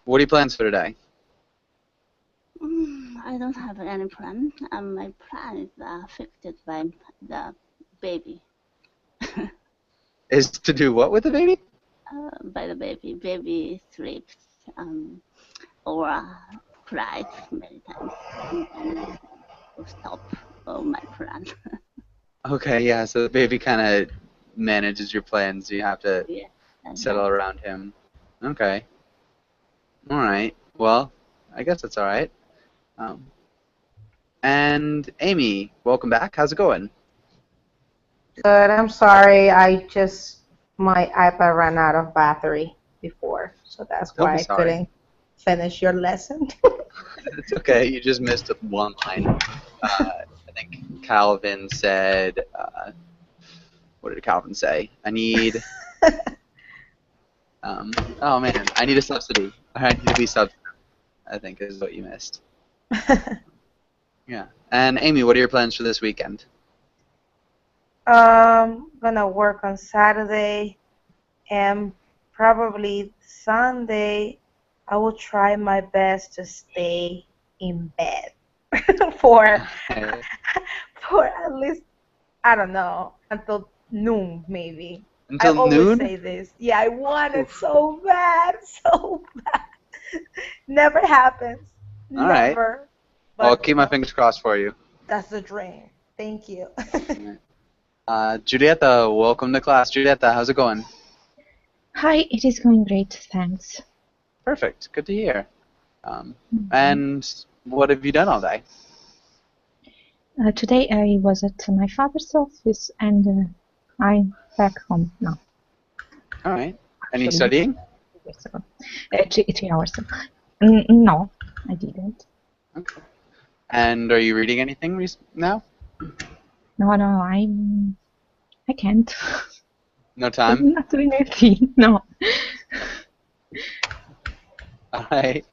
What are your plans for today? I don't have any plan. My plan is affected by the baby. Is to do what with the baby? By the baby. Baby sleeps or cries many times, and then to stop my plan. Okay, yeah, so the baby kind of manages your plans. You have to Yeah, settle around him. Okay. All right. Well, I guess that's all right. Um, and Amy, welcome back. How's it going? Good. I'm sorry. My iPad ran out of battery before, so that's Don't why be I sorry. couldn't finish your lesson. It's okay. You just missed one line. I think Calvin said, what did Calvin say? I need, oh man, I need a subsidy. I need to be subsidized, I think is what you missed. Yeah. And Amy, what are your plans for this weekend? Gonna work on Saturday and probably Sunday. I will try my best to stay in bed for for at least, I don't know, until noon maybe. I Until always noon? say this. Yeah, I want it so bad, so bad. Never happens. All right. Never. I'll But keep my fingers crossed for you. that's the dream. Thank you. Julieta, welcome to class. Julieta, how's it going? Hi, it is going great, thanks. Perfect. Good to hear. And what have you done all day? Today I was at my father's office and I'm back home now. All right. Any Actually, studying? 3 hours ago. No, I didn't. Okay. And are you reading anything now? No, I can't. No I'm time? not doing anything, no. All right.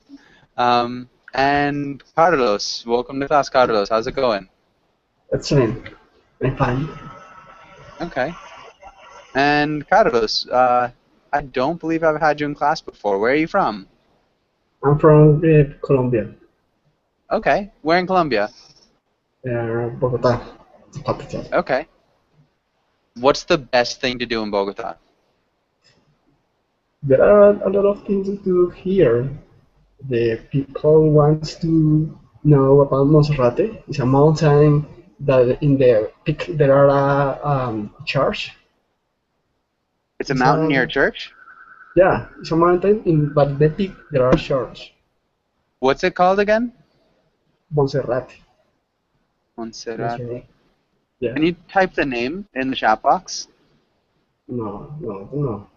And Carlos, welcome to class, Carlos. How's it going? Excellent. I'm fine. Okay. And Carlos, I don't believe I've had you in class before. Where are you from? I'm from Colombia, Okay. Where in Colombia? Bogota, capital. Okay. What's the best thing to do in Bogota? There are a lot of things to do here. The people want to know about Monserrate. It's a mountain that in the peak there are a church. It's a mountain near a church? Yeah, it's a mountain, but the peak there are a church. What's it called again? Monserrate. Monserrate. Yeah. Can you type the name in the chat box? No.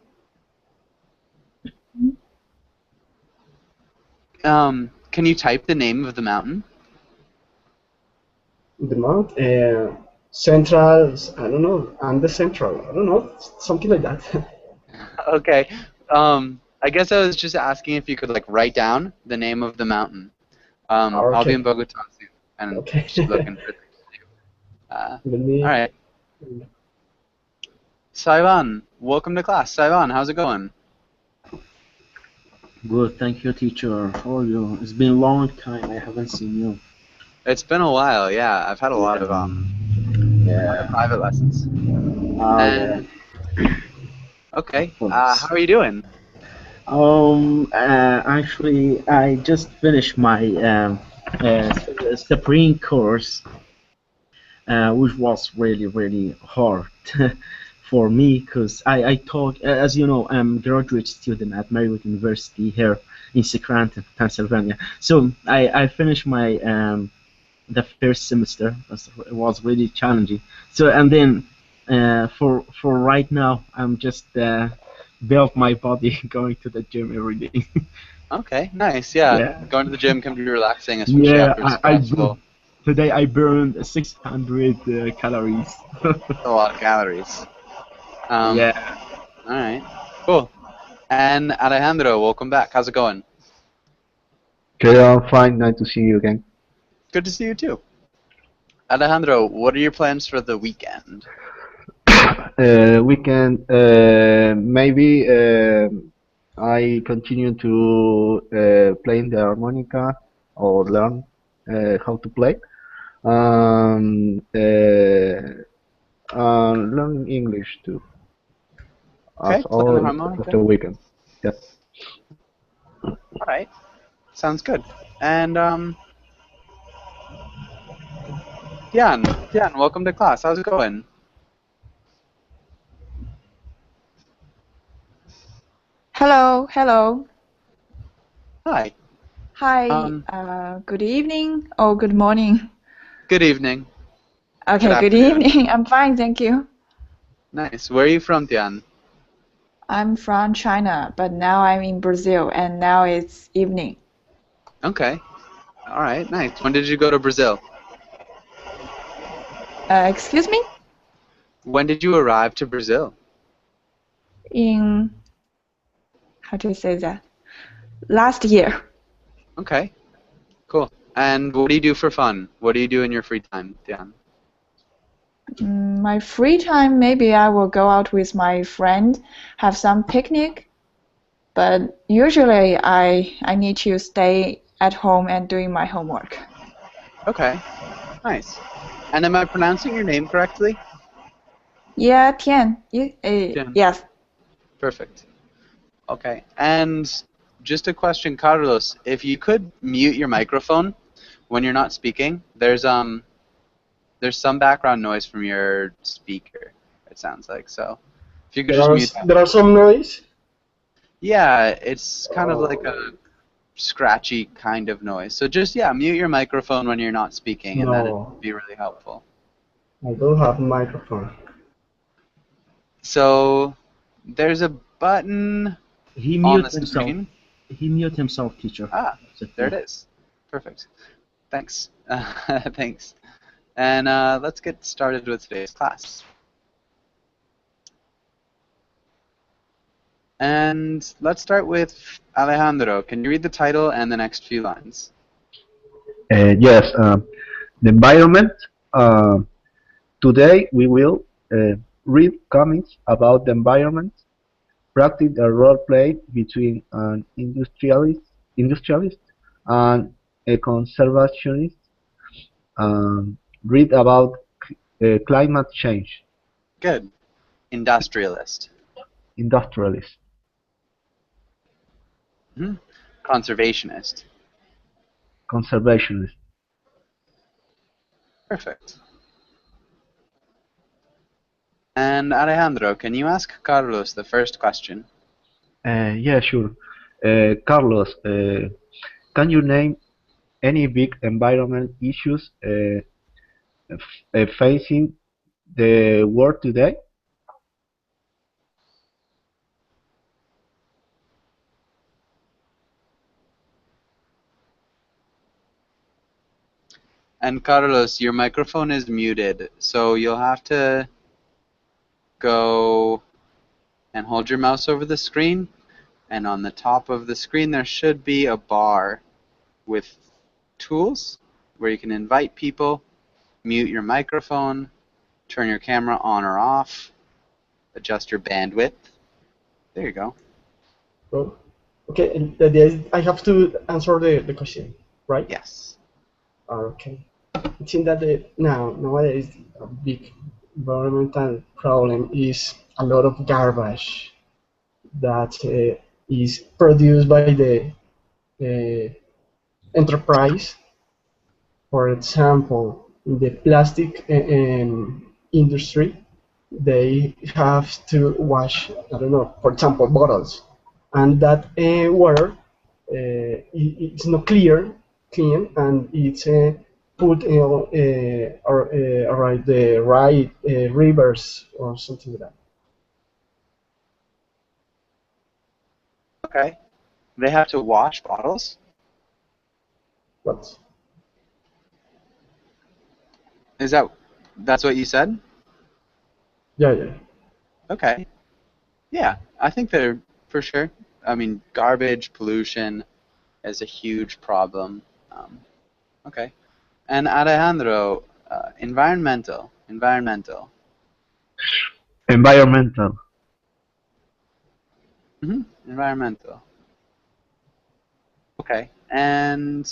Can you type the name of the mountain? The mount, central, I don't know, and the central, I don't know, something like that. Okay. I guess I was just asking if you could like write down the name of the mountain. I'll be in Bogota soon, and just looking for things to do. All right. Saivan, welcome to class. Saivan, how's it going? Good, thank you, teacher. How are you? It's been a long time. I haven't seen you. It's been a while. Yeah, I've had a lot of private lessons. And, okay. How are you doing? Actually, I just finished my Supreme course, which was really hard for me because I taught, as you know, I'm a graduate student at Merritt University here in Scranton, Pennsylvania. So I finished my the first semester. It was really challenging. So and then for right now, I'm just build my body going to the gym every day. Okay, nice. Yeah, going to the gym can be relaxing, especially Yeah, after stressful. Today I burned 600 calories. A lot of calories. Yeah. All right. Cool. And Alejandro, welcome back. How's it going? Okay, I'm fine. Nice to see you again. Good to see you too. Alejandro, what are your plans for the weekend? Weekend, maybe I continue to playing the harmonica or learn how to play. Learning English too, as Okay, playing the all of harmonica. the weekend. Yes. All right, sounds good. And Tian, welcome to class. How's it going? Hello, hello. Hi. Hi, good evening or good morning. Good evening. Okay, good afternoon. evening. I'm fine, thank you. Nice. Where are you from, Tian? I'm from China, but now I'm in Brazil and now it's evening. Okay. All right, nice. When did you go to Brazil? Excuse me? When did you arrive to Brazil? How to say that? Last year. Okay, cool. And what do you do for fun? What do you do in your free time, Tian? My free time, maybe I will go out with my friend, have some picnic, but usually I need to stay at home and doing my homework. Okay, nice. And am I pronouncing your name correctly? Yeah, Tian. Tian. Yes. Perfect. Okay, and just a question, Carlos. If you could mute your microphone when you're not speaking, there's some background noise from your speaker. It sounds like so. If you could just mute that. There are some noise. Yeah, it's kind of like a scratchy kind of noise. So just mute your microphone when you're not speaking, and then it'd be really helpful. I don't have a microphone. So there's a button on the screen. He muted himself, teacher. Ah, there it is. Perfect. Thanks. Thanks. And let's get started with today's class. And let's start with Alejandro. Can you read the title and the next few lines? Yes. The environment. Today we will read comics about the environment, practice a role play between an industrialist and a conservationist, read about climate change. Good. Industrialist. Industrialist. Conservationist. Conservationist. Perfect. And Alejandro, can you ask Carlos the first question? Yeah, sure. Carlos, can you name any big environment issues facing the world today? And Carlos, your microphone is muted, so you'll have to go and hold your mouse over the screen, and on the top of the screen there should be a bar with tools where you can invite people, mute your microphone, turn your camera on or off, adjust your bandwidth. There you go. Oh, okay, and I have to answer the question, right? Yes. Okay. It seems that nowadays a big environmental problem is a lot of garbage that is produced by the enterprise. For example, in the plastic industry, they have to wash, I don't know, for example, bottles, and that water it's not clean, and it's put around the right rivers or something like that. Okay. They have to wash bottles? What? That's what you said? Yeah. Okay. Yeah, I think they're for sure. I mean, garbage, pollution is a huge problem. Okay. And Alejandro, environmental. Environmental. Environmental. Okay, and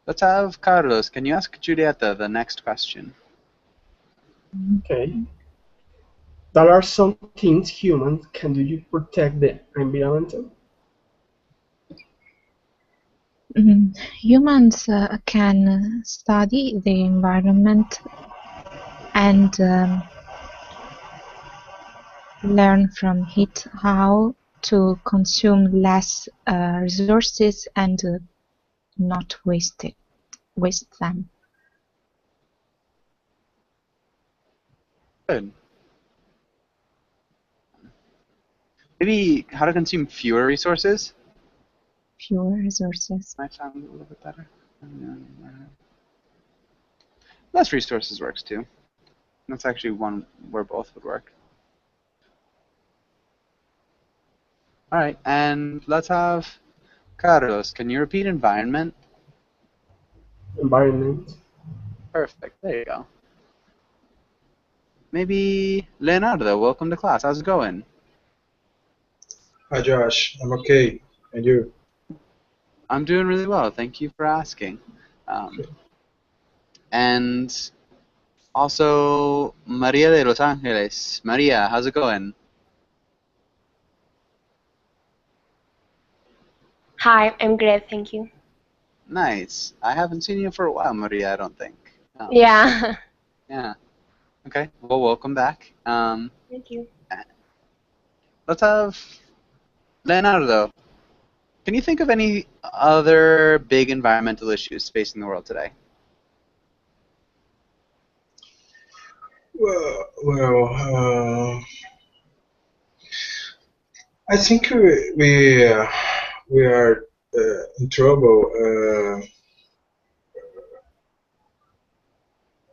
let's have Carlos. Can you ask Julieta the next question? Okay. There are some things humans can do to protect the environment. Humans can study the environment and learn from it how to consume less resources and not waste them. Good. Maybe how to consume fewer resources? Fewer resources. Might sound a little bit better. Less resources works too. That's actually one where both would work. Alright, and let's have Carlos. Can you repeat environment? Environment. Perfect. There you go. Maybe Leonardo, welcome to class. How's it going? Hi Josh, I'm okay. And you? I'm doing really well. Thank you for asking. And also Maria de Los Angeles. Maria, how's it going? Hi, I'm great, thank you. Nice. I haven't seen you for a while, Maria, I don't think. Yeah. Yeah. Okay. Well, welcome back. Thank you. Let's have Leonardo. Can you think of any other big environmental issues facing the world today? Well, I think we are in trouble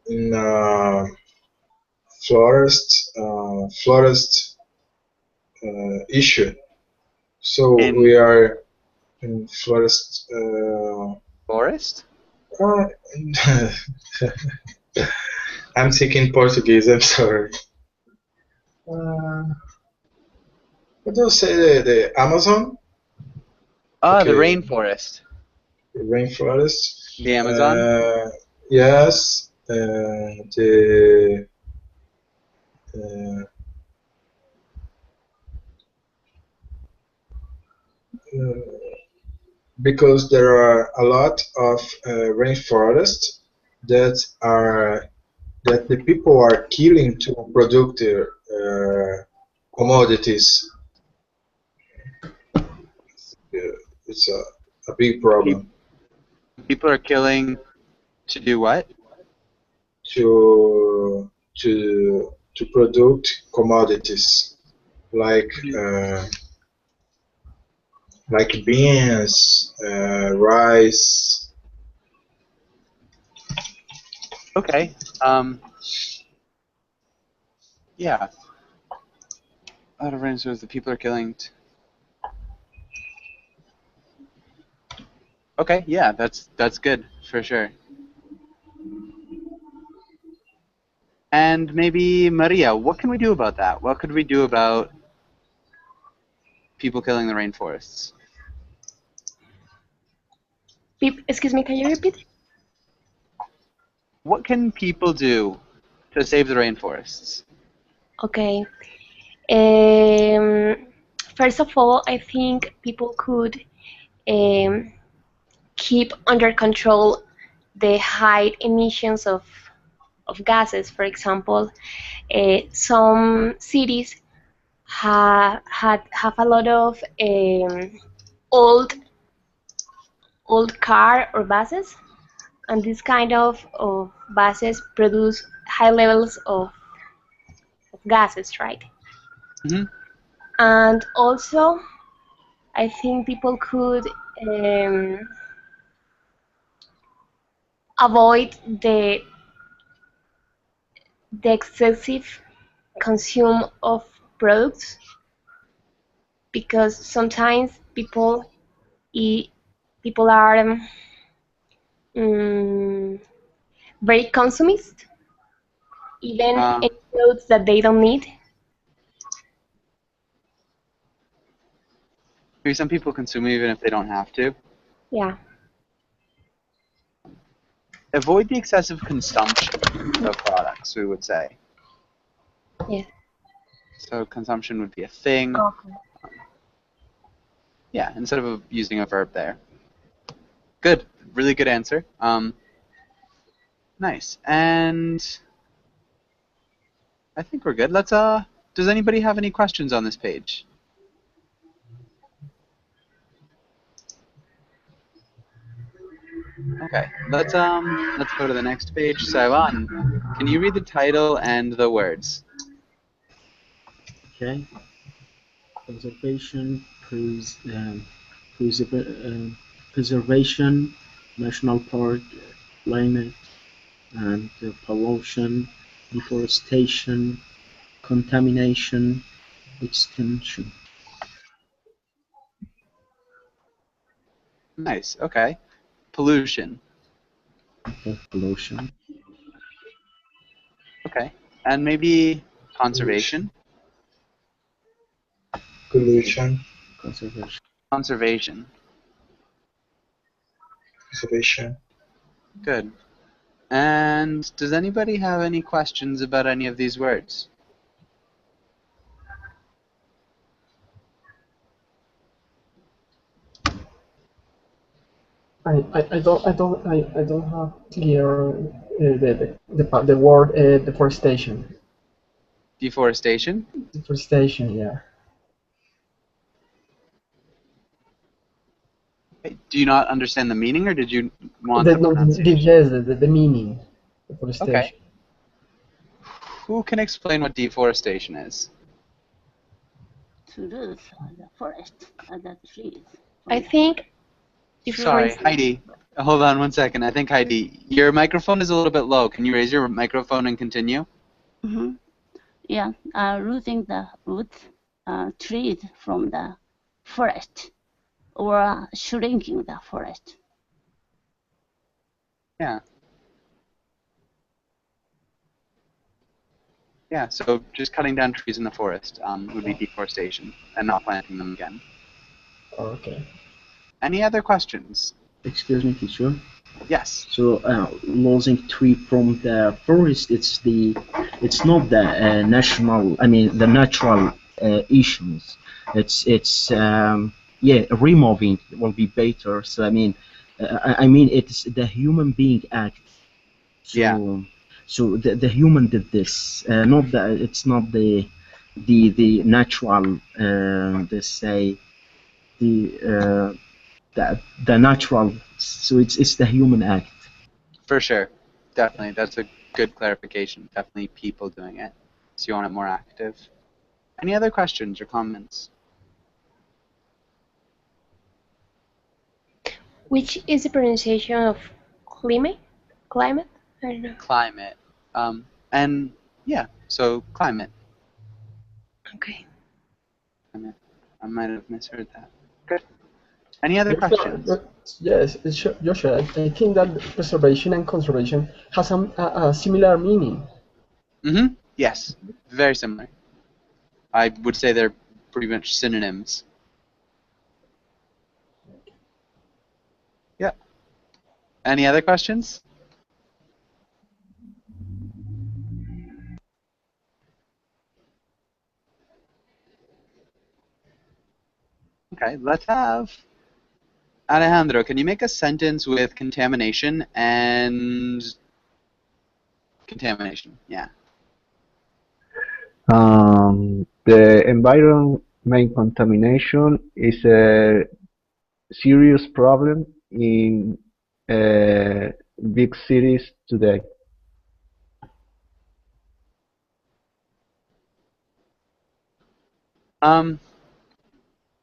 in forest issue. So we are in forest. Forest? I'm speaking Portuguese. I'm sorry. What do you say? The Amazon? The rainforest. The rainforest. The Amazon? Yes. Because there are a lot of rainforests that the people are killing to produce their commodities. It's a big problem. People are killing to do what? To produce commodities like beans, rice. Okay. Yeah. A lot of rainforest that people are killing. Okay, yeah, that's good for sure. And maybe Maria, what can we do about that? What could we do about people killing the rainforests? Excuse me, can you repeat? What can people do to save the rainforests? Okay. First of all, I think people could keep under control the high emissions of gases. For example, some cities have a lot of old car or buses, and this kind of buses produce high levels of gases, right? Mm-hmm. And also, I think people could avoid the excessive consume of products, because sometimes people are very consumist, even in clothes that they don't need. Maybe some people consume even if they don't have to. Yeah. Avoid the excessive consumption of products, we would say. Yes. So consumption would be a thing. Okay. Yeah, instead of using a verb there. Good. Really good answer. Nice. And I think we're good. Let's does anybody have any questions on this page? Okay. Let's go to the next page. Saivan, can you read the title and the words? Okay. Conservation, preservation, national park, climate, and pollution, deforestation, contamination, extinction. Nice. Okay. Pollution. Okay, pollution. Okay. And maybe conservation. Pollution. Conservation. Conservation. Conservation. Good. And does anybody have any questions about any of these words? I don't have clear the word deforestation. Deforestation? Deforestation, yeah. Do you not understand the meaning, or did you want the No, pronunciation? yes, the meaning. Deforestation. Okay. Who can explain what deforestation is? To lose the forest and the trees. I think. Sorry, Heidi. Hold on 1 second. I think, Heidi, your microphone is a little bit low. Can you raise your microphone and continue? Mm-hmm. Yeah, losing the roots, trees from the forest, or shrinking the forest. Yeah. Yeah, so just cutting down trees in the forest would be deforestation, and not planting them again. Okay. Any other questions? Excuse me, teacher. Yes. So losing tree from the forest, it's not the national. I mean the natural issues. It's yeah, removing will be better. So I mean it's the human being act. So, yeah. So the human did this. Not the. It's not the natural. They say the. The natural, so it's the human act. For sure, definitely. That's a good clarification. Definitely people doing it. So you want it more active. Any other questions or comments? Which is the pronunciation of climate? Climate? I don't know. Climate. And yeah, so climate. Okay. I might have misheard that. Good. Any other questions? Yes, Joshua, I think that preservation and conservation has a similar meaning. Mm-hmm. Yes, very similar. I would say they're pretty much synonyms. Yeah. Any other questions? Okay, let's have Alejandro. Can you make a sentence with contamination and contamination? Yeah. The environment contamination is a serious problem in big cities today.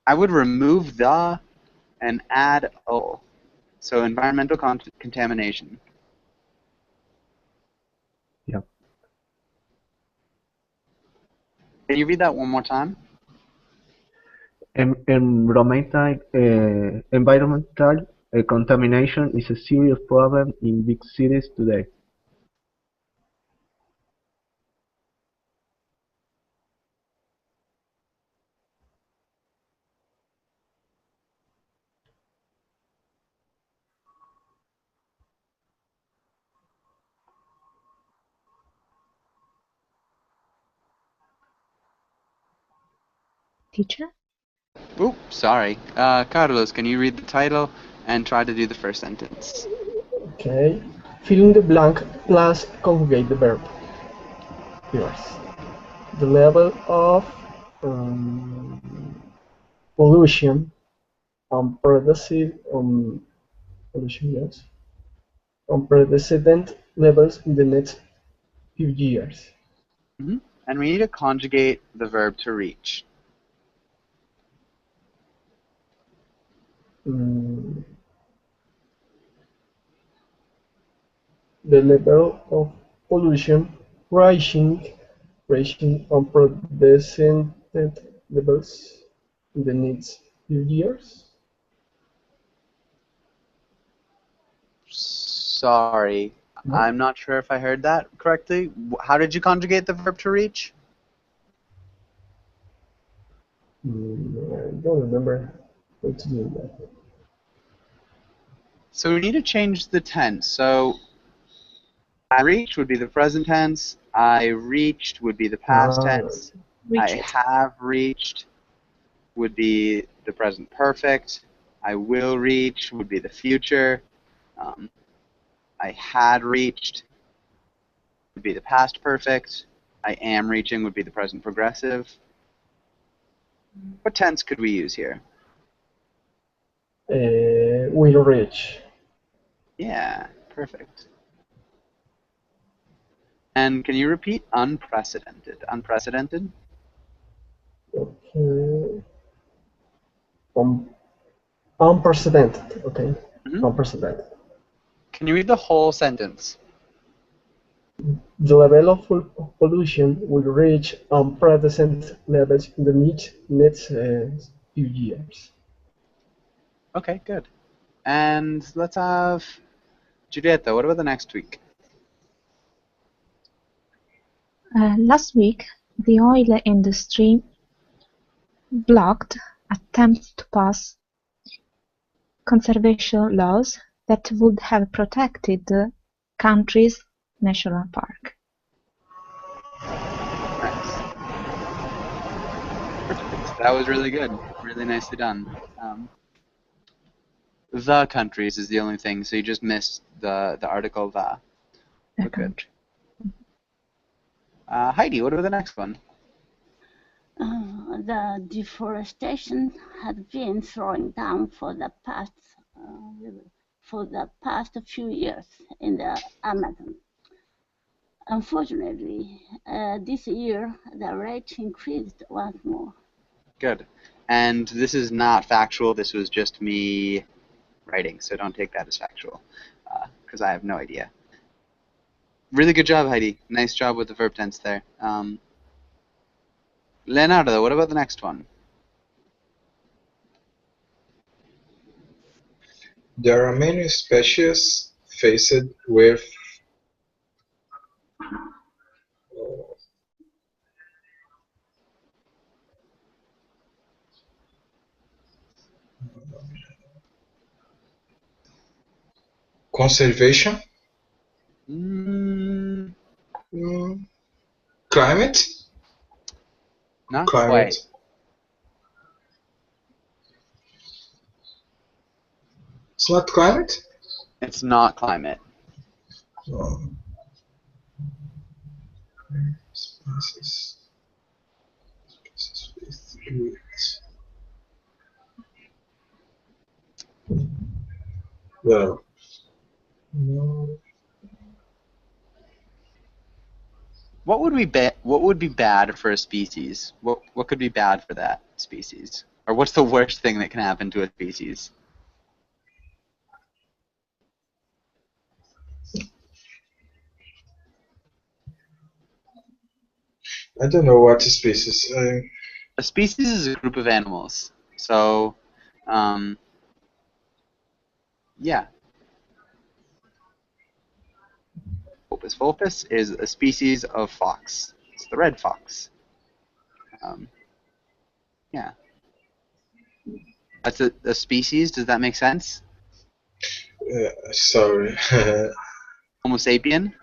I would remove the and add o. So environmental contamination. Yeah. Can you read that one more time? Environmental contamination is a serious problem in big cities today. teacher. Oop, sorry. Carlos, can you read the title and try to do the first sentence? Okay. Fill in the blank plus conjugate the verb. Yours. The level of pollution pollution, yes, unprecedented levels in the next few years. Mm-hmm. And we need to conjugate the verb to reach. The level of pollution reaching unprecedented levels in the next few years. Sorry, I'm not sure if I heard that correctly. How did you conjugate the verb to reach? I don't remember how to do that. So we need to change the tense. So I reached would be the present tense. I reached would be the past tense. I have reached would be the present perfect. I will reach would be the future. I had reached would be the past perfect. I am reaching would be the present progressive. What tense could we use here? Will reach. Yeah, perfect. And can you repeat unprecedented? Unprecedented? Okay. Unprecedented. Okay. Unprecedented. Can you read the whole sentence? The level of pollution will reach unprecedented levels in the next few years. Okay, good. And let's have Giulietta. What about the next week? Last week, the oil industry blocked attempts to pass conservation laws that would have protected the country's national park. Nice. Perfect. That was really good. Really nicely done. The countries is the only thing, so you just missed the article the. But good. Heidi, what about the next one? The deforestation has been slowing down for the past few years in the Amazon. Unfortunately, this year the rate increased once more. Good. And this is not factual. This was just me writing, so don't take that as factual, because I have no idea. Really good job, Heidi. Nice job with the verb tense there. Leonardo, what about the next one? There are many species faced with conservation, climate, not climate. Quite. It's not climate. It's not climate. Species well, no. What would be bad for a species? What could be bad for that species? Or what's the worst thing that can happen to a species? I don't know what species. A species is a group of animals. So, yeah. Vulpes vulpes is a species of fox. It's the red fox. Yeah. That's a species. Does that make sense? Sorry. Homo sapien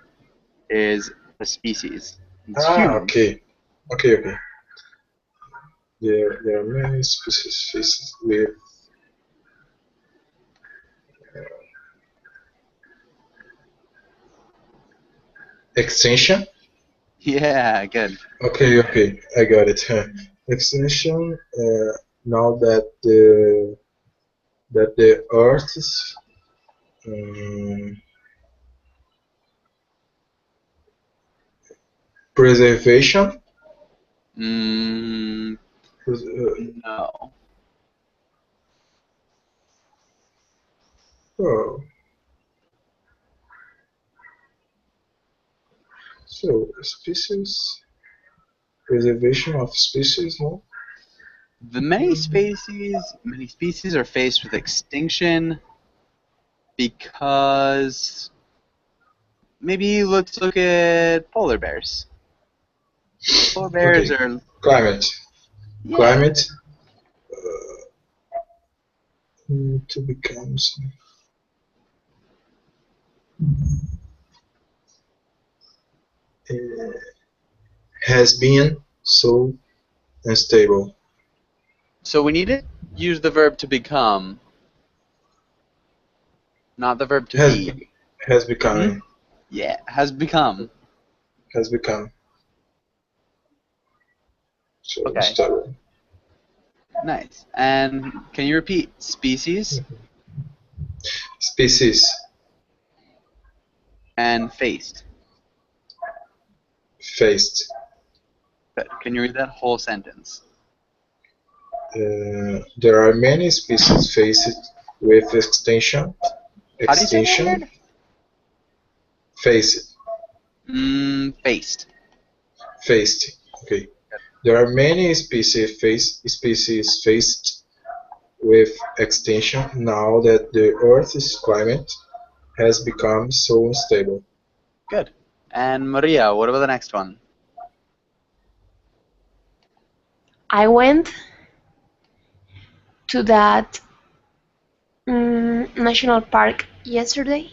is a species. It's Ah, human. okay. Okay. there are many species with extinction. Yeah, good. Okay, I got it. Extinction. Now that the Earth's um, preservation. No. Oh, so species preservation of species, no? The many species are faced with extinction because maybe let's look at polar bears. Polar bears Okay. are Climate. yeah. Climate to become has been so unstable. So we need to use the verb to become, not the verb to be. Has become. Yeah, has become. Has become. So Okay. unstable. Nice. And can you repeat species? Species. And faced. Faced. Good. Can you read that whole sentence? There are many species faced with extinction. How do you say that word? Faced. Faced. Faced. Okay. There are many species faced with extinction now that the Earth's climate has become so unstable. Good. And Maria, what about the next one? I went to that national park yesterday.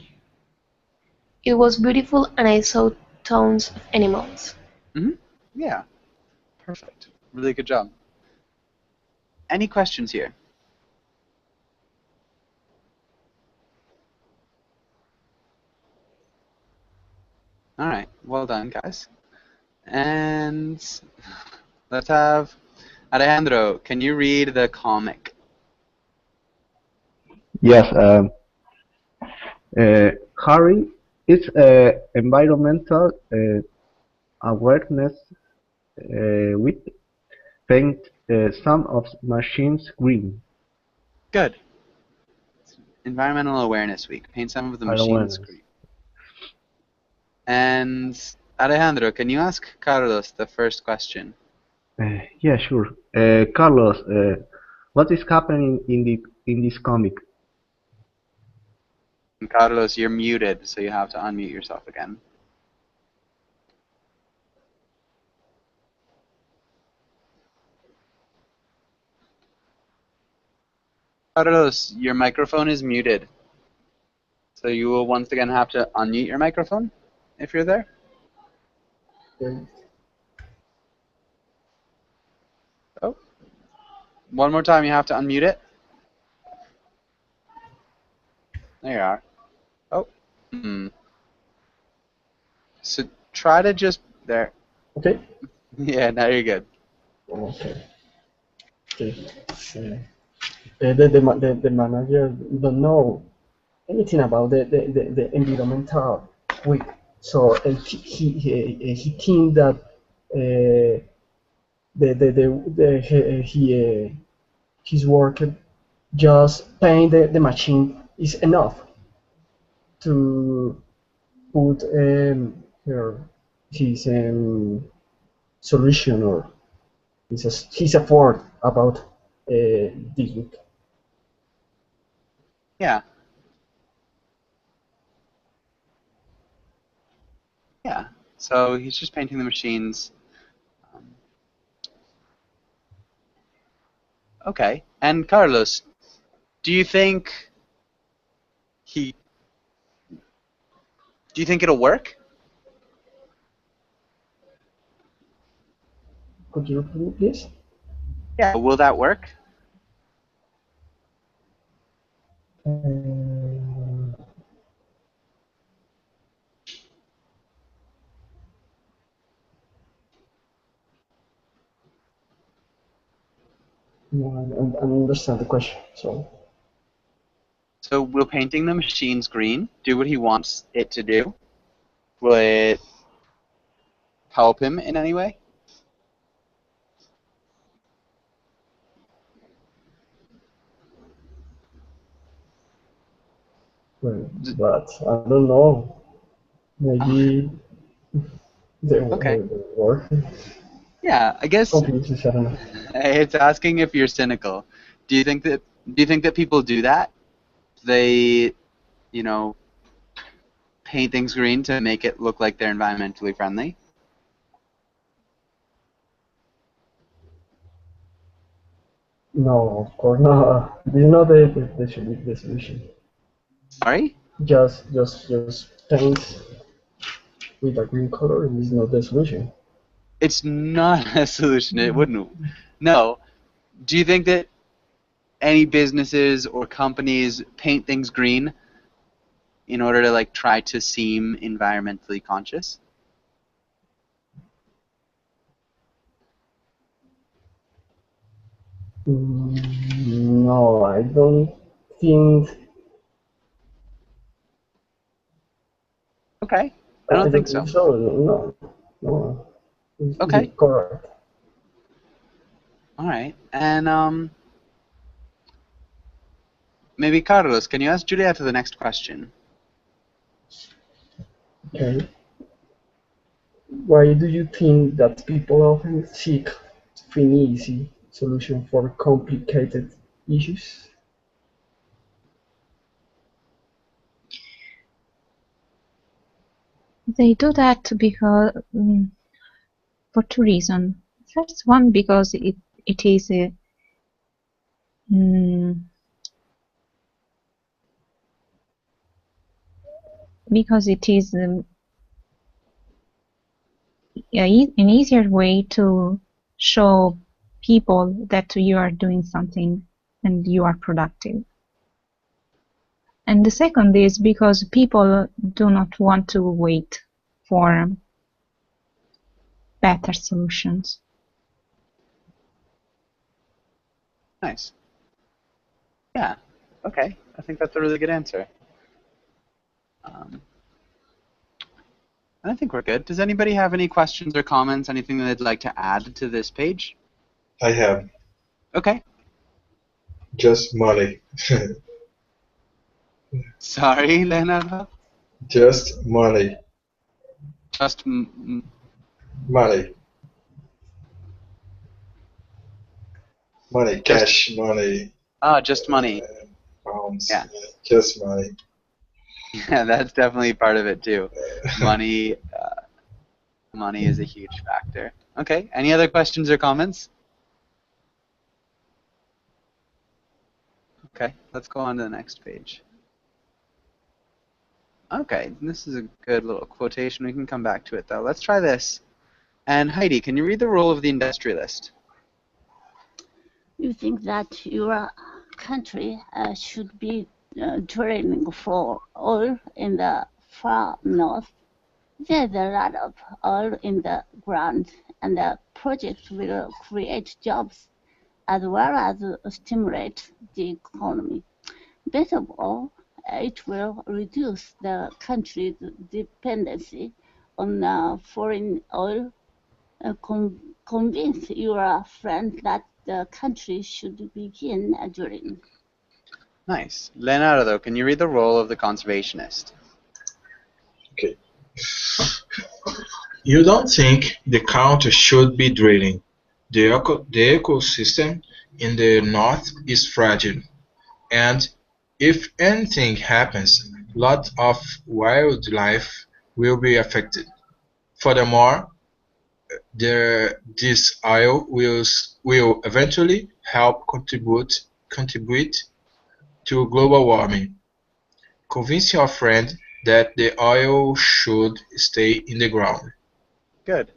It was beautiful and I saw tons of animals. Yeah. Perfect. Really good job. Any questions here? All right. Well done, guys. And let's have Alejandro. Can you read the comic? Yes. Harry is environmental awareness with paint some of machines green. Good. Environmental Awareness Week. Paint some of the machines green. And Alejandro, can you ask Carlos the first question? Yeah, sure. Carlos, what is happening in this comic? Carlos, you're muted, so you have to unmute yourself again. Carlos, your microphone is muted. So you will once again have to unmute your microphone if you're there. Oh. One more time, you have to unmute it. There you are. Oh. So try to just there. Okay. Yeah, now you're good. Okay. The manager don't know anything about the environmental week, so he think that his work just paint the machine is enough to put his solution or his effort about digging. Yeah. Yeah. So he's just painting the machines. Okay. And Carlos, do you think it'll work? Could you repeat, please? Yeah, will that work? No, I don't understand the question. So will painting the machines green do what he wants it to do? Will it help him in any way? But I don't know. Maybe they Okay. work. Yeah, I guess Confused, I don't know. it's asking if you're cynical. Do you think that people do that? They, you know, paint things green to make it look like they're environmentally friendly? No, of course not. This is not the solution. Sorry? Just paint with a green color is not the solution. It's not a solution. It wouldn't. No. Do you think that any businesses or companies paint things green in order to like try to seem environmentally conscious? No, I don't think. Okay. I don't think so. No. Okay. Correct. All right. And maybe Carlos, can you ask Julieta the next question? Okay. Why do you think that people often seek an easy solution for complicated issues? They do that because for two reasons. First one, because it is a because it is an easier way to show people that you are doing something and you are productive. And the second is because people do not want to wait for better solutions. Nice. Yeah. Okay. I think that's a really good answer. I think we're good. Does anybody have any questions or comments, anything that they'd like to add to this page? I have. Okay. Just money. Sorry, Leonardo? Just money. Just money. Money, cash, money. Ah, just money. Pounds. Yeah. Just money. Yeah, that's definitely part of it too. Money, money is a huge factor. Okay. Any other questions or comments? Okay. Let's go on to the next page. Okay, this is a good little quotation. We can come back to it though. Let's try this. And Heidi, can you read the role of the industrialist? You think that your country should be drilling for oil in the far north? There's a lot of oil in the ground, and the project will create jobs as well as stimulate the economy. Best of all, it will reduce the country's dependency on foreign oil. Convince your friend that the country should begin drilling. Nice. Leonardo, can you read the role of the conservationist? Okay. You don't think the country should be drilling. The ecosystem in the north is fragile, and if anything happens, lots of wildlife will be affected. Furthermore, this oil will eventually help contribute to global warming. Convince your friend that the oil should stay in the ground. Good.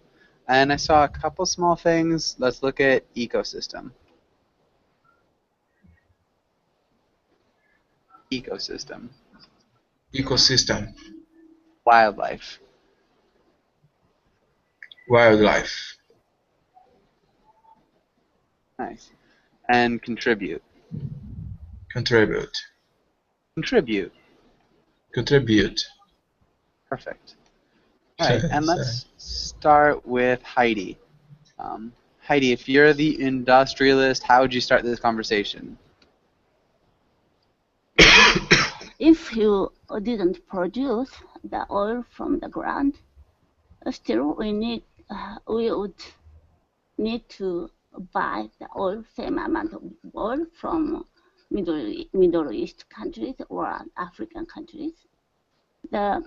And I saw a couple small things. Let's look at ecosystem. Ecosystem. Ecosystem. Wildlife. Wildlife. Nice. And contribute. Contribute. Contribute. Contribute. Perfect. All right, and let's start with Heidi. Heidi, if you're the industrialist, how would you start this conversation? If you didn't produce the oil from the ground, still we would need to buy the oil, same amount of oil from Middle East countries or African countries. The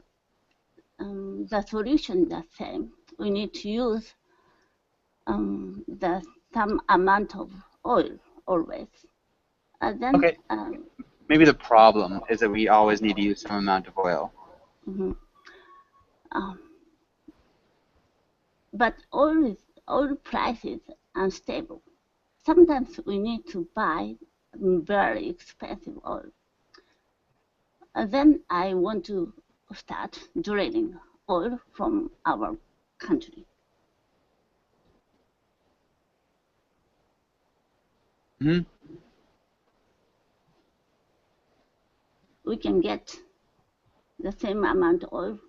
solution is the same. We need to use some amount of oil always. Then, okay. Maybe the problem is that we always need to use some amount of oil. Mm-hmm. But oil price is unstable. Sometimes we need to buy very expensive oil. Then I want to start drilling oil from our country. Mm-hmm. We can get the same amount of oil.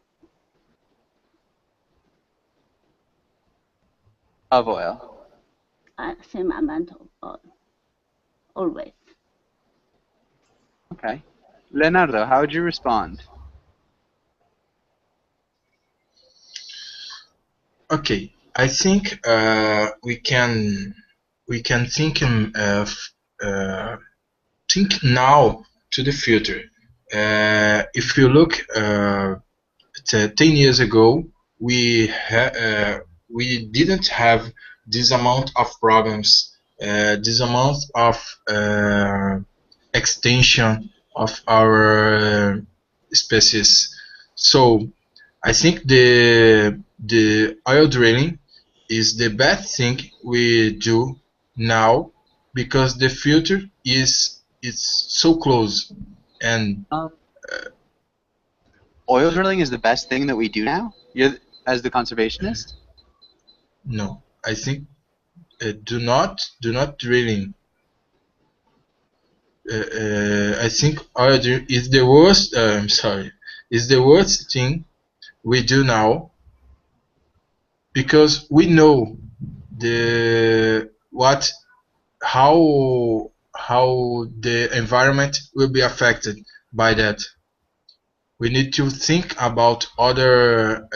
Of oil. Same amount of oil, always. Okay. Leonardo, how would you respond? Okay, I think we can think think now to the future. If you look 10 years ago, we didn't have this amount of problems, this amount of extension of our species. So I think the oil drilling is the best thing we do now because the future is so close. And oil drilling is the best thing that we do now? As the conservationist? No, I think do not drilling. I think oil drilling is the worst. I'm sorry, is the worst thing we do now because we know how the environment will be affected by that. We need to think about other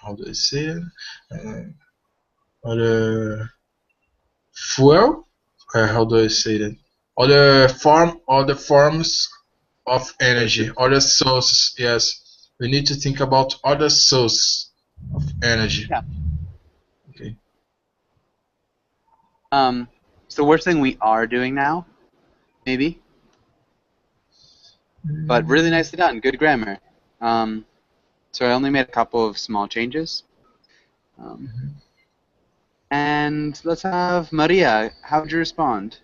how do I say it? Other fuel. How do I say that? Other forms of energy, other sources. Yes, we need to think about other sources of energy. Yeah. Okay. It's the worst thing we are doing now, maybe. But really nicely done. Good grammar. So I only made a couple of small changes. And let's have Maria. How would you respond?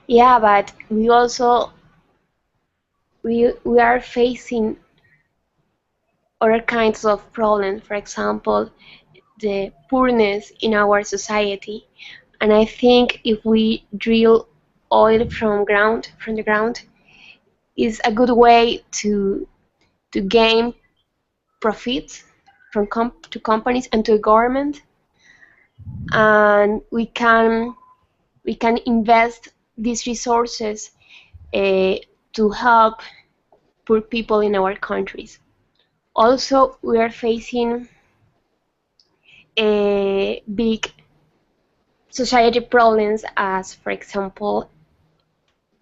Yeah, but we also we are facing other kinds of problems. For example, the poorness in our society. And I think if we drill oil from the ground, is a good way to gain profits from to companies and to the government, and we can invest these resources to help poor people in our countries. Also, we are facing big society problems, as for example,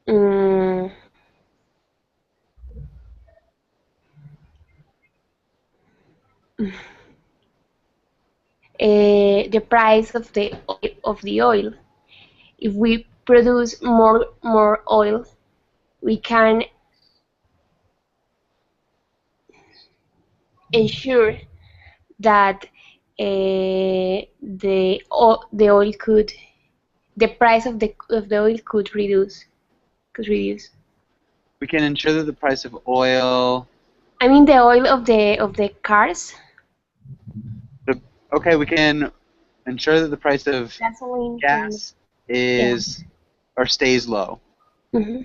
the price of the oil. If we produce more oil, we can ensure that the oil could the price of the oil could reduce. We can ensure that the price of oil. I mean the oil of the cars. Okay, we can ensure that the price of Gasoline. gas is or stays low. Mm-hmm.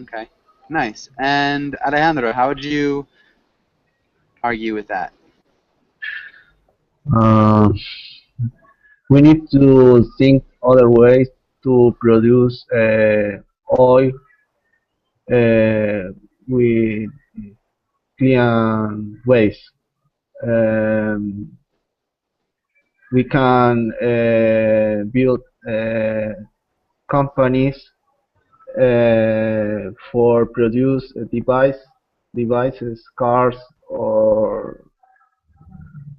Okay, nice. And Alejandro, how would you argue with that? We need to think other ways to produce oil with clean ways. We can build companies for produce devices, cars, or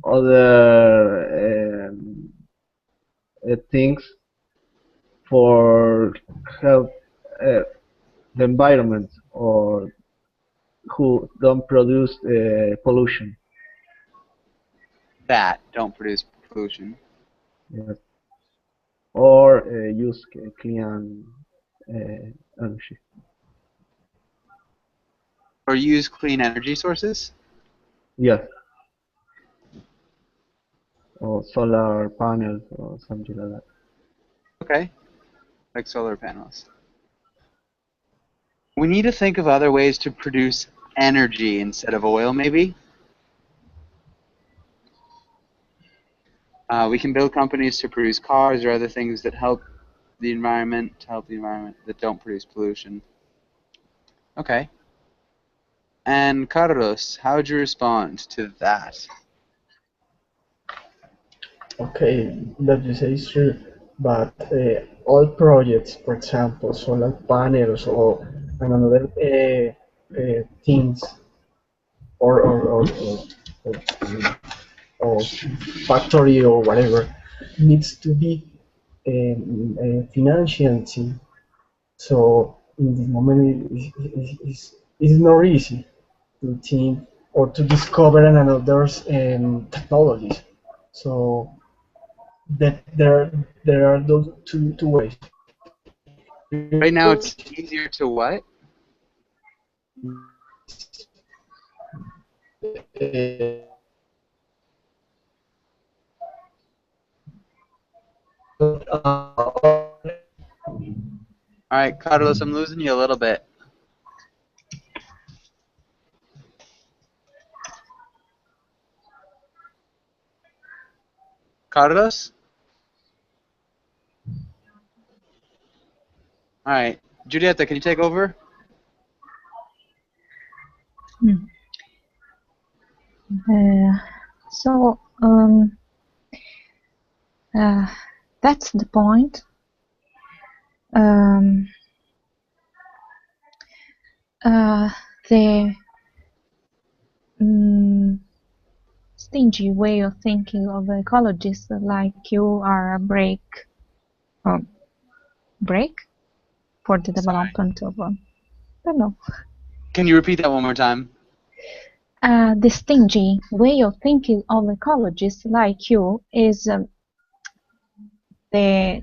other things for help the environment or who don't produce pollution. That don't produce pollution. Yes. Or use clean energy. Or use clean energy sources? Yes. Or solar panels or something like that. Okay, like solar panels. We need to think of other ways to produce energy instead of oil, maybe. We can build companies to produce cars or other things that help the environment, that don't produce pollution. Okay. And Carlos, how would you respond to that? Okay, that you say is true, but all projects, for example, solar panels or another things, or factory or whatever, needs to be financial. So in this moment, it's not easy to think or to discover another technologies. So that there are those two ways. Right now, it's easier to what? All right, Carlos, I'm losing you a little bit. Carlos? All right, Julieta, can you take over? So that's the point. The stingy way of thinking of ecologists like you are a break for the development of I don't know. Can you repeat that one more time? The stingy way of thinking of ecologists like you is the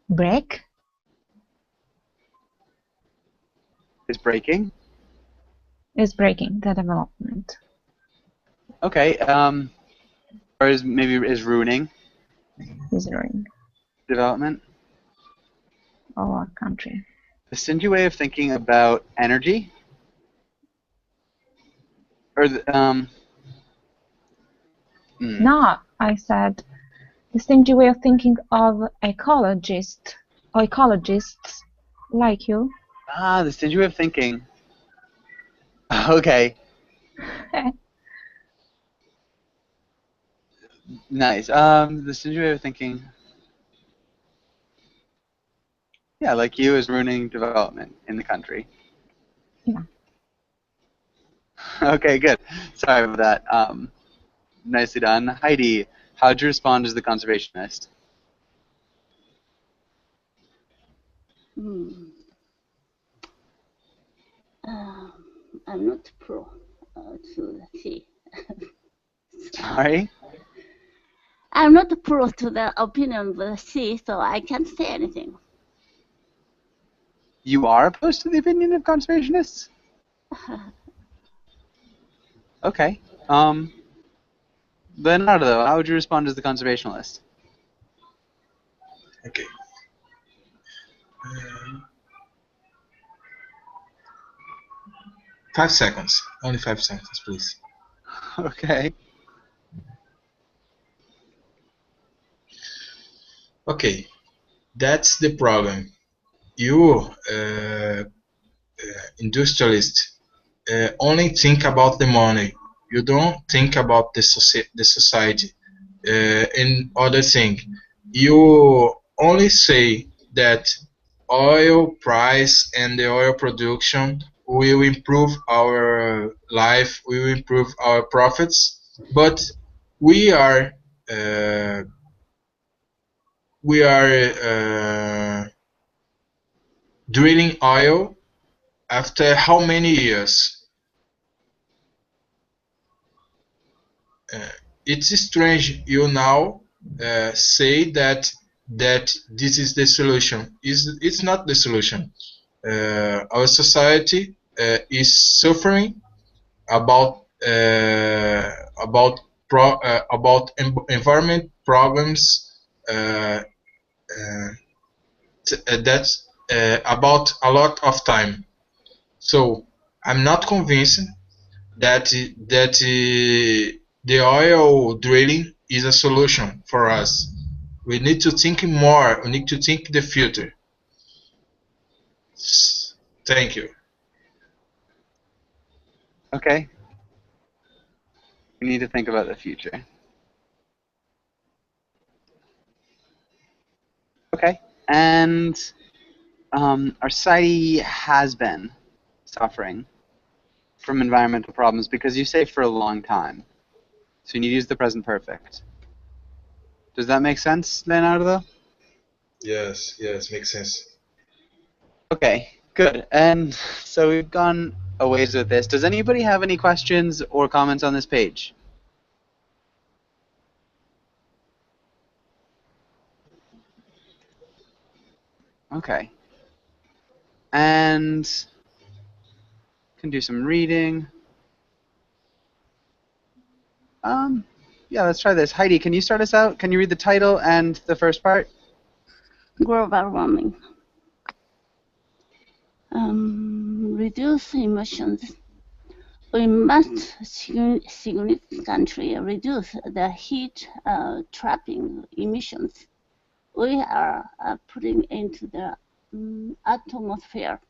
break. Is breaking? Is breaking the development. Okay. Or is ruining? Is ruining development. Our country. The stingy way of thinking about energy, or No, I said the stingy way of thinking of ecologists like you. Ah, the stingy way of thinking. Okay. Nice. The stingy way of thinking. Yeah, like you is ruining development in the country. Yeah. Okay, good. Sorry about that. Nicely done. Heidi, how'd you respond as the conservationist? I'm not pro to the sea. Sorry? I'm not pro to the opinion of the sea, so I can't say anything. You are opposed to the opinion of conservationists? Okay. Leonardo, how would you respond as the conservationalist? Okay. 5 seconds. Only 5 seconds, please. Okay. Okay. That's the problem. You, industrialist, only think about the money. You don't think about the society. And other thing, you only say that oil price and the oil production will improve our life, will improve our profits, but we are uh, drilling oil after how many years? It's strange you now say that this is the solution. It's not the solution. Our society is suffering about environment problems. That's about a lot of time. So I'm not convinced that the oil drilling is a solution for us. We need to think more. We need to think the future. Thank you. Okay. We need to think about the future. Okay. And our society has been suffering from environmental problems because you say for a long time. So you need to use the present perfect. Does that make sense, Leonardo? Yes, makes sense. Okay, good. And so we've gone a ways with this. Does anybody have any questions or comments on this page? Okay. And can do some reading. Yeah, let's try this. Heidi, can you start us out? Can you read the title and the first part? Global warming. Reduce emissions. We must significantly reduce the heat trapping emissions we are putting into the atmosphere.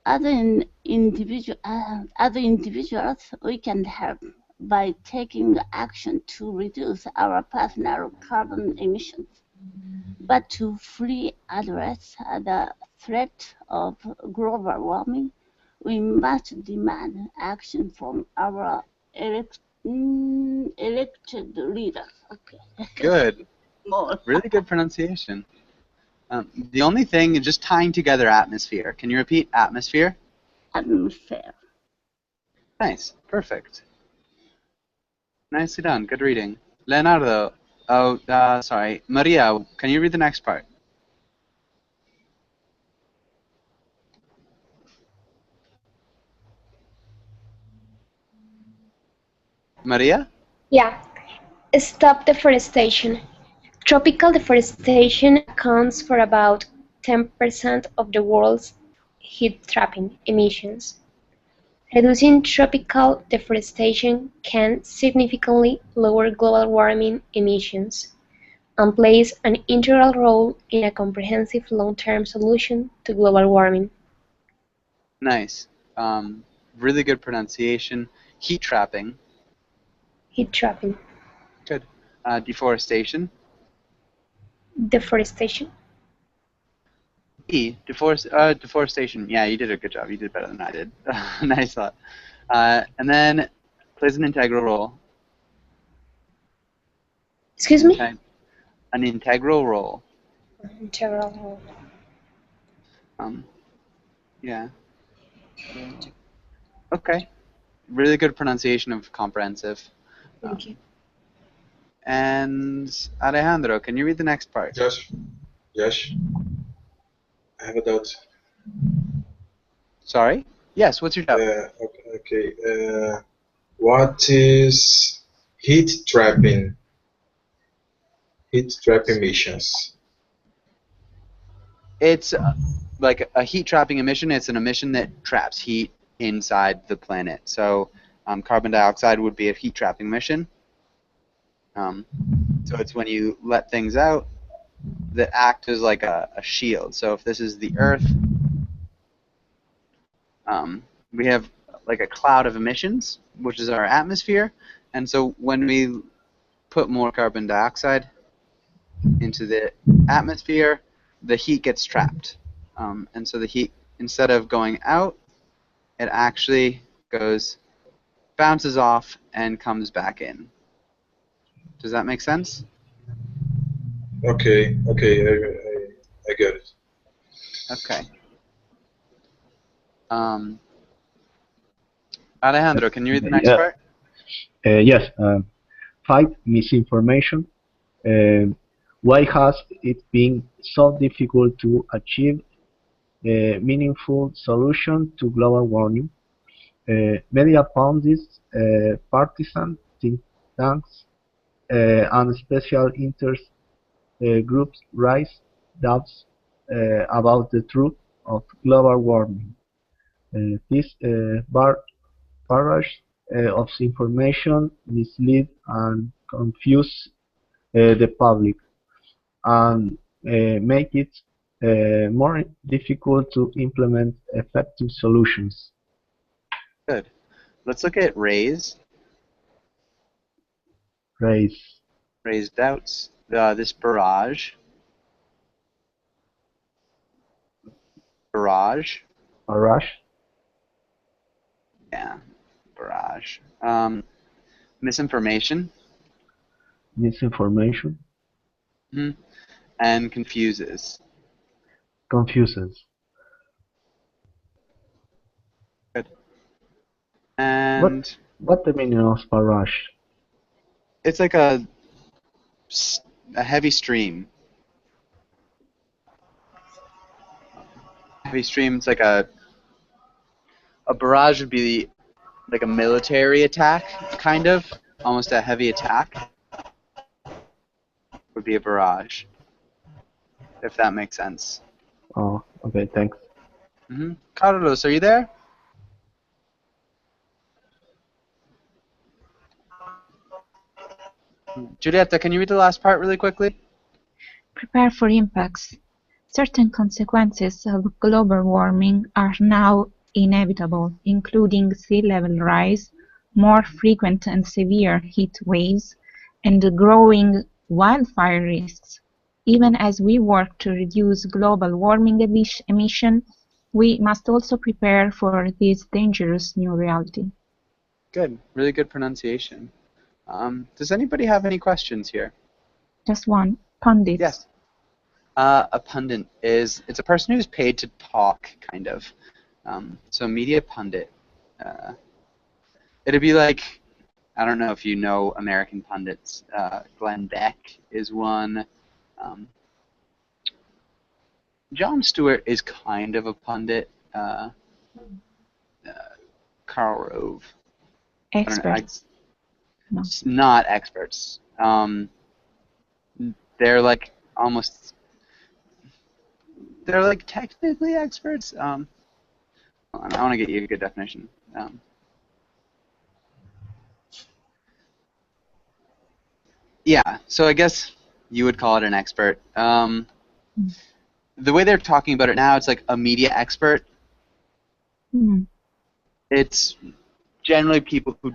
Other individuals, we can help by taking action to reduce our personal carbon emissions. But to fully address the threat of global warming, we must demand action from our elected leaders. Okay. Good. Really good pronunciation. The only thing, just tying together atmosphere. Can you repeat atmosphere? Atmosphere. Nice. Perfect. Nicely done. Good reading. Leonardo. Sorry. Maria, can you read the next part? Maria? Yeah. Stop deforestation. Tropical deforestation accounts for about 10% of the world's heat-trapping emissions. Reducing tropical deforestation can significantly lower global warming emissions and plays an integral role in a comprehensive long-term solution to global warming. Nice. Really good pronunciation. Heat trapping. Heat trapping. Good. Deforestation. Deforestation. Deforestation. Yeah, you did a good job. You did better than I did. Nice thought. And then plays an integral role. Excuse me? Okay. An integral role. Integral role. Yeah. Okay. Really good pronunciation of comprehensive. Thank you. And Alejandro, can you read the next part? Yes. I have a doubt. Sorry? Yes, what's your doubt? Okay. What is heat trapping? Heat trap emissions. It's like a heat trapping emission. It's an emission that traps heat inside the planet. So carbon dioxide would be a heat trapping emission. So it's when you let things out that act as like a shield. So if this is the Earth, we have like a cloud of emissions, which is our atmosphere. And so when we put more carbon dioxide into the atmosphere, the heat gets trapped. And so the heat, instead of going out, it actually bounces off and comes back in. Does that make sense? Okay, I get it. Okay. Alejandro, can you read the next part? Yes. Fight misinformation. Why has it been so difficult to achieve a meaningful solution to global warming? Media pundits, partisan think tanks, and special interest groups raise doubts about the truth of global warming. This barrage of information mislead and confuse the public and make it more difficult to implement effective solutions. Good. Let's look at raise doubts. This barrage. Yeah, barrage. Misinformation. And confuses. Good. And what the meaning of barrage? It's like a heavy stream. Heavy stream. It's like a barrage would be like a military attack, kind of, almost a heavy attack. Would be a barrage, if that makes sense. Oh, okay, thanks. Carlos, are you there? Julieta, can you read the last part really quickly? Prepare for impacts. Certain consequences of global warming are now inevitable, including sea level rise, more frequent and severe heat waves, and growing wildfire risks. Even as we work to reduce global warming emission, we must also prepare for this dangerous new reality. Good. Really good pronunciation. Does anybody have any questions here? Just one. Pundit. Yes. A pundit it's a person who's paid to talk, kind of. So media pundit. It'd be like, I don't know if you know American pundits. Glenn Beck is one. Jon Stewart is kind of a pundit. Karl Rove. Experts. No. Not experts. They're like almost. They're like technically experts. I want to get you a good definition. Yeah, so I guess you would call it an expert. The way they're talking about it now, it's like a media expert. It's generally people who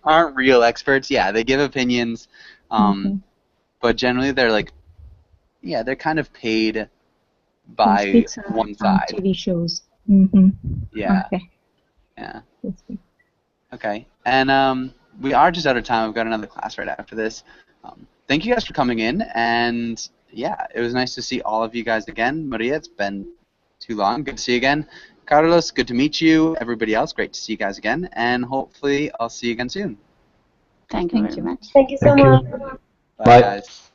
aren't real experts. Yeah, they give opinions, but generally they're like, yeah, they're kind of paid by one side. TV shows. Yeah. Okay. Yeah. Okay, and we are just out of time. We've got another class right after this. Thank you guys for coming in, and yeah, it was nice to see all of you guys again. Maria, it's been too long. Good to see you again. Carlos, good to meet you. Everybody else, great to see you guys again. And hopefully I'll see you again soon. Thank you very much. Thank you so Thank you. much. Bye, Bye. guys.